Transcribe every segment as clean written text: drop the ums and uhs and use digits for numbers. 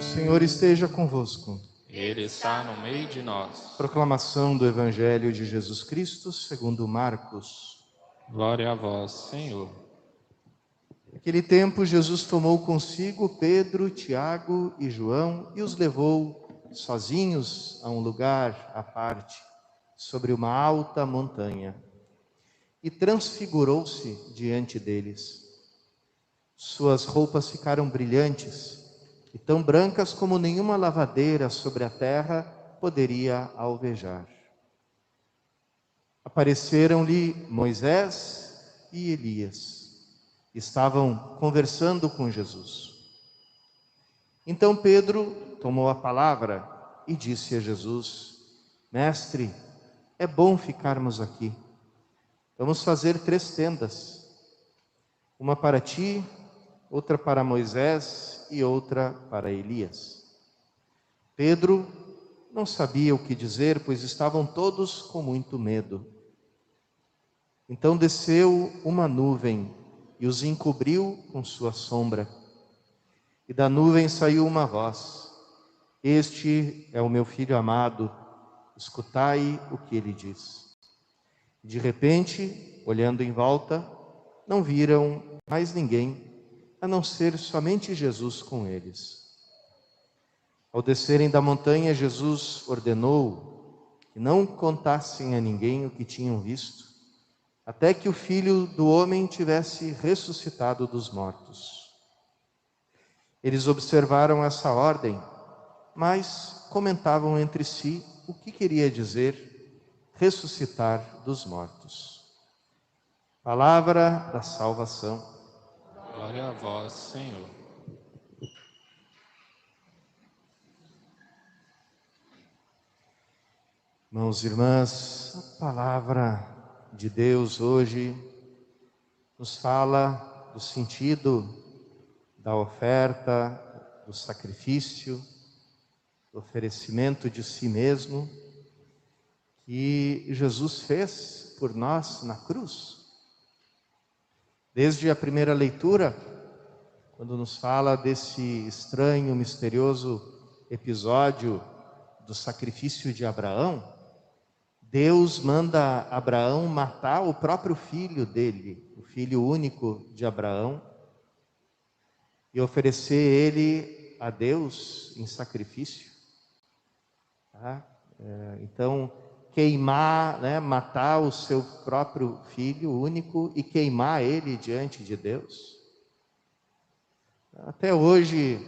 O Senhor esteja convosco. Ele está no meio de nós. Proclamação do Evangelho de Jesus Cristo segundo Marcos. Glória a vós, Senhor. Naquele tempo, Jesus tomou consigo Pedro, Tiago e João e os levou sozinhos a um lugar à parte, sobre uma alta montanha, e transfigurou-se diante deles. Suas roupas ficaram brilhantes e tão brancas como nenhuma lavadeira sobre a terra poderia alvejar. Apareceram-lhe Moisés e Elias. Estavam conversando com Jesus. Então Pedro tomou a palavra e disse a Jesus: Mestre, é bom ficarmos aqui. Vamos fazer 3 tendas, uma para ti, outra para Moisés e outra para Elias. Pedro não sabia o que dizer, pois estavam todos com muito medo. Então desceu uma nuvem e os encobriu com sua sombra. E da nuvem saiu uma voz: Este é o meu filho amado, escutai o que ele diz. De repente, olhando em volta, não viram mais ninguém, a não ser somente Jesus com eles. Ao descerem da montanha, Jesus ordenou que não contassem a ninguém o que tinham visto, até que o Filho do Homem tivesse ressuscitado dos mortos. Eles observaram essa ordem, mas comentavam entre si o que queria dizer ressuscitar dos mortos. Palavra da salvação. Glória a vós, Senhor. Irmãos e irmãs, a palavra de Deus hoje nos fala do sentido da oferta, do sacrifício, do oferecimento de si mesmo que Jesus fez por nós na cruz. Desde a primeira leitura, quando nos fala desse estranho, misterioso episódio do sacrifício de Abraão, Deus manda Abraão matar o próprio filho dele, o filho único de Abraão, e oferecer ele a Deus em sacrifício. Tá? Então, queimar, matar o seu próprio filho único e queimar ele diante de Deus. Até hoje,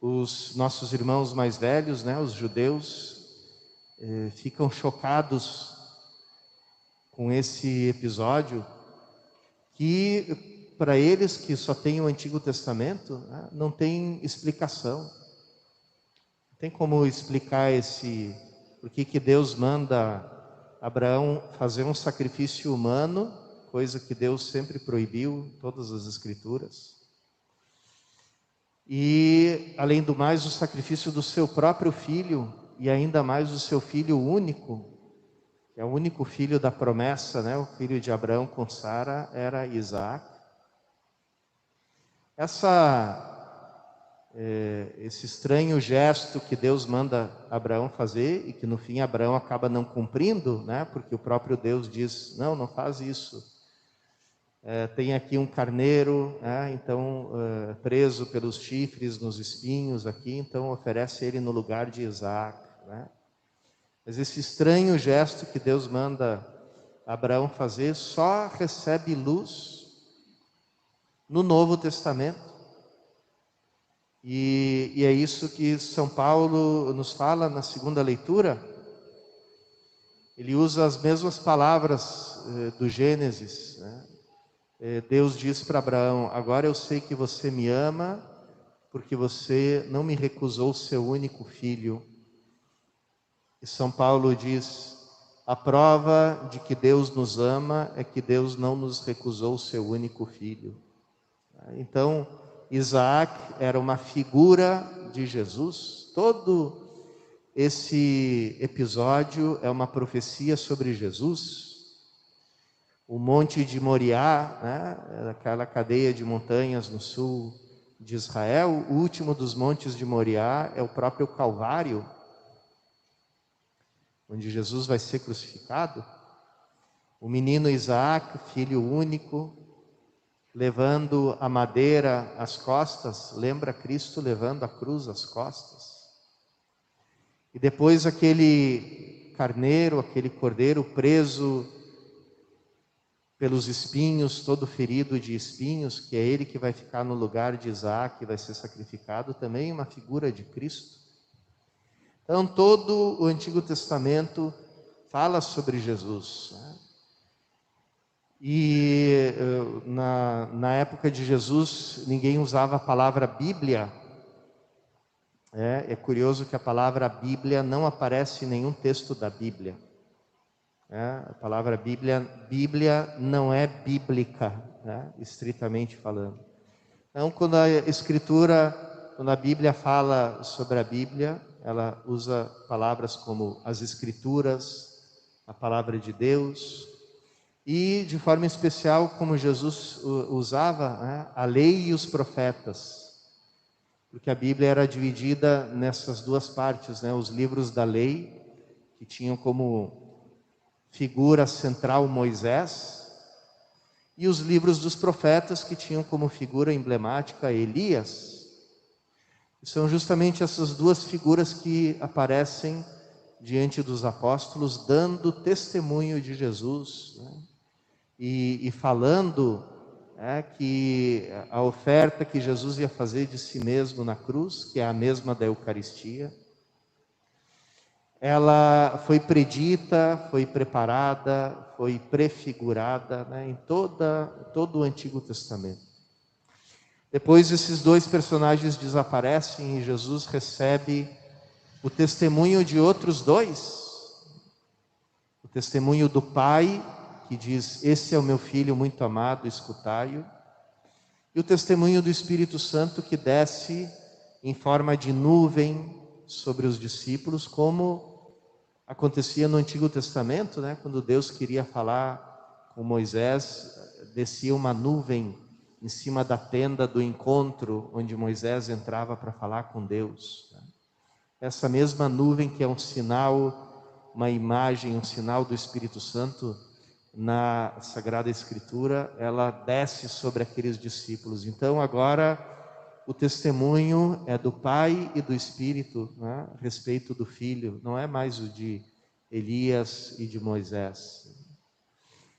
os nossos irmãos mais velhos, os judeus, ficam chocados com esse episódio, que para eles que só têm o Antigo Testamento, não tem explicação. Não tem como explicar por que Deus manda Abraão fazer um sacrifício humano, coisa que Deus sempre proibiu em todas as Escrituras. E, além do mais, o sacrifício do seu próprio filho, e ainda mais o seu filho único, que é o único filho da promessa, o filho de Abraão com Sara, era Isaac. Esse estranho gesto que Deus manda Abraão fazer, e que no fim Abraão acaba não cumprindo, porque o próprio Deus diz: não faz isso. Tem aqui um carneiro, então preso pelos chifres nos espinhos aqui, então oferece ele no lugar de Isaac. Mas esse estranho gesto que Deus manda Abraão fazer só recebe luz no Novo Testamento. E é isso que São Paulo nos fala na segunda leitura. Ele usa as mesmas palavras do Gênesis. Deus diz para Abraão: agora eu sei que você me ama, porque você não me recusou o seu único filho. E São Paulo diz: a prova de que Deus nos ama é que Deus não nos recusou o seu único filho. Então, Isaac era uma figura de Jesus. Todo esse episódio é uma profecia sobre Jesus. O Monte de Moriá, aquela cadeia de montanhas no sul de Israel, o último dos montes de Moriá é o próprio Calvário, onde Jesus vai ser crucificado. O menino Isaac, filho único, levando a madeira às costas, lembra Cristo levando a cruz às costas. E depois aquele carneiro, aquele cordeiro preso pelos espinhos, todo ferido de espinhos, que é ele que vai ficar no lugar de Isaac, vai ser sacrificado, também uma figura de Cristo. Então todo o Antigo Testamento fala sobre Jesus, né? E na época de Jesus, ninguém usava a palavra Bíblia. É curioso que a palavra Bíblia não aparece em nenhum texto da Bíblia. A palavra Bíblia não é bíblica, né, estritamente falando. Então, quando a Bíblia fala sobre a Bíblia, ela usa palavras como as Escrituras, a palavra de Deus, e de forma especial, como Jesus usava, né, a lei e os profetas, porque a Bíblia era dividida nessas duas partes, né, os livros da lei, que tinham como figura central Moisés, e os livros dos profetas, que tinham como figura emblemática Elias. E são justamente essas duas figuras que aparecem diante dos apóstolos, dando testemunho de Jesus, né? E falando que a oferta que Jesus ia fazer de si mesmo na cruz, que é a mesma da Eucaristia, ela foi predita, foi preparada, foi prefigurada, né, em todo o Antigo Testamento. Depois esses dois personagens desaparecem e Jesus recebe o testemunho de outros dois. O testemunho do Pai, que diz: esse é o meu Filho muito amado, escutai-o. E o testemunho do Espírito Santo, que desce em forma de nuvem sobre os discípulos, como acontecia no Antigo Testamento, né? Quando Deus queria falar com Moisés, descia uma nuvem em cima da tenda do encontro, onde Moisés entrava para falar com Deus. Essa mesma nuvem, que é um sinal, uma imagem, um sinal do Espírito Santo na Sagrada Escritura, ela desce sobre aqueles discípulos. Então agora o testemunho é do Pai e do Espírito, né, a respeito do Filho, não é mais o de Elias e de Moisés.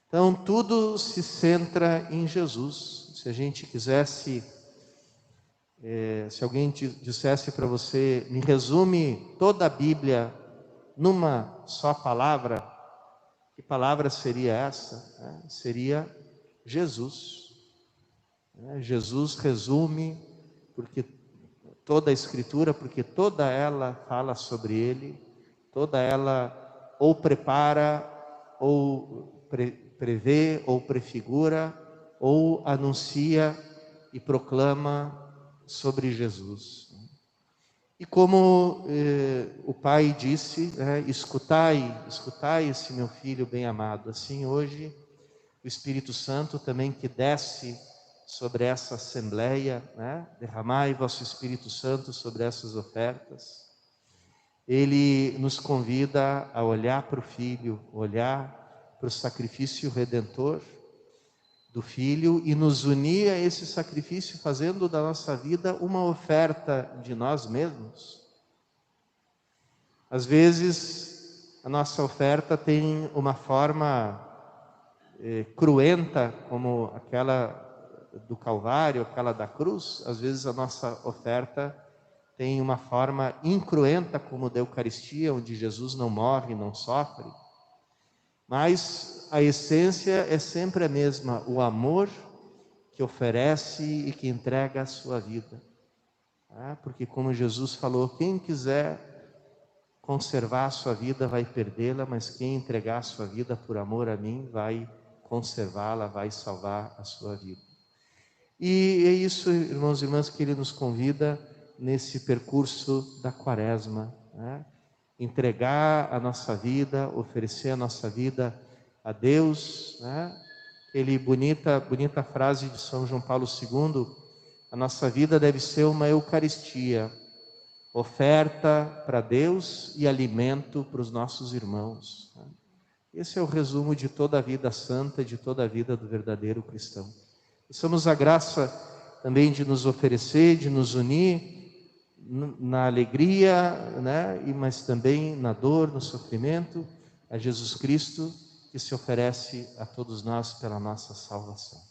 Então tudo se centra em Jesus. Se a gente quisesse, se alguém dissesse para você, me resume toda a Bíblia numa só palavra, que palavra seria essa? Seria Jesus. Jesus resume, porque toda a Escritura, porque toda ela fala sobre Ele, toda ela ou prepara, ou prevê, ou prefigura, ou anuncia e proclama sobre Jesus. E como o Pai disse, escutai esse meu Filho bem amado, assim hoje o Espírito Santo também, que desce sobre essa assembleia, né? Derramai vosso Espírito Santo sobre essas ofertas. Ele nos convida a olhar para o Filho, olhar para o sacrifício redentor do Filho e nos unir a esse sacrifício, fazendo da nossa vida uma oferta de nós mesmos. Às vezes a nossa oferta tem uma forma cruenta, como aquela do Calvário, aquela da cruz. Às vezes a nossa oferta tem uma forma incruenta, como da Eucaristia, onde Jesus não morre, não sofre. Mas a essência é sempre a mesma, o amor que oferece e que entrega a sua vida. Porque como Jesus falou, quem quiser conservar a sua vida vai perdê-la, mas quem entregar a sua vida por amor a mim vai conservá-la, vai salvar a sua vida. E é isso, irmãos e irmãs, que Ele nos convida nesse percurso da Quaresma, né? Entregar a nossa vida, oferecer a nossa vida a Deus, né? Bonita frase de São João Paulo II, A nossa vida deve ser uma Eucaristia, oferta para Deus e alimento para os nossos irmãos. Esse é o resumo de toda a vida santa, de toda a vida do verdadeiro cristão. Peçamos a graça também de nos oferecer, de nos unir na alegria, né? Mas também na dor, no sofrimento, a Jesus Cristo que se oferece a todos nós pela nossa salvação.